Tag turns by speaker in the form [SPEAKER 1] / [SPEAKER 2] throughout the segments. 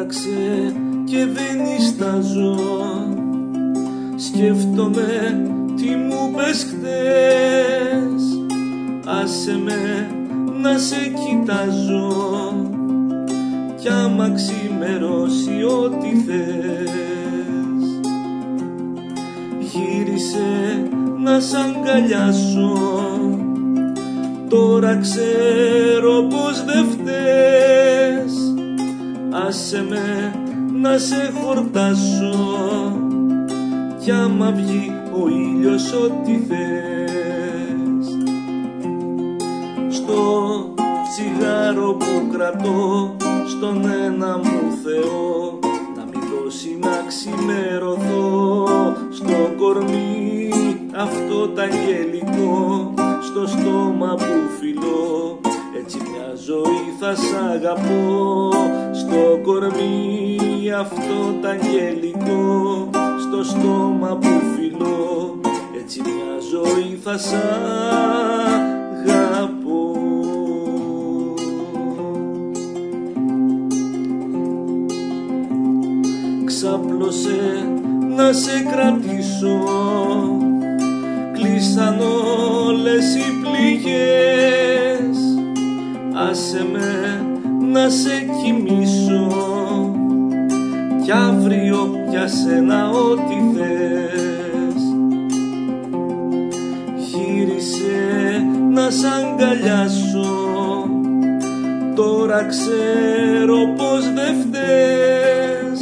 [SPEAKER 1] τάραξε και δεν νιστάζω. Σκέφτομαι τι μου πες χτες. Άσε με να σε κοιτάζω κι άμα ξημερώσει ό,τι θες. Γύρισε να σ' αγκαλιάσω, τώρα ξέρω πως δεν φταίς. Άσε με να σε χορτάσω κι άμα βγει ο ήλιος ό,τι θες. Στο τσιγάρο που κρατώ στον ένα μου Θεό, να μην δώσει να ξημερωθώ. Στο κορμί αυτό τ' αγγελικό, στο στόμα που φιλώ, έτσι μια ζωή θα σ' αγαπώ. Στο κορμί αυτό τ' αγγελικό, στο στόμα που φιλώ, έτσι μια ζωή θα σ' αγαπώ. Ξάπλωσε να σε κρατήσω, κλείσαν όλες οι πληγές. Άσε με να σε κοιμήσω κι αύριο για σένα ό,τι θες. Γύρισε να σ' αγκαλιάσω, τώρα ξέρω πως δεν φταίς.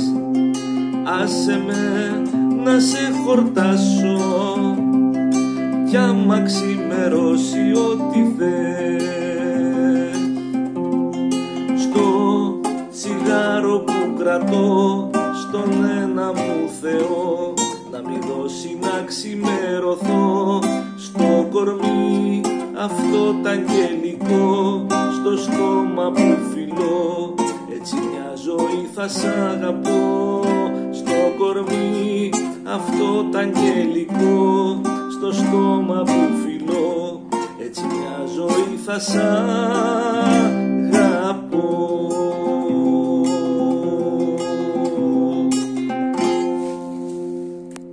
[SPEAKER 1] Άσε με να σε χορτάσω κι άμα ξημερώσει ό,τι θες. Στο τσιγάρο που κρατώ στον ένα μου Θεό, να μην δώσει να ξημερωθώ. Στο κορμί αυτό τ' αγγελικό, στο στόμα που φιλώ, έτσι μια ζωή θα σ' αγαπώ. Στο κορμί αυτό τ' αγγελικό, στο στόμα που φιλώ, έτσι μια ζωή θα σ' αγαπώ.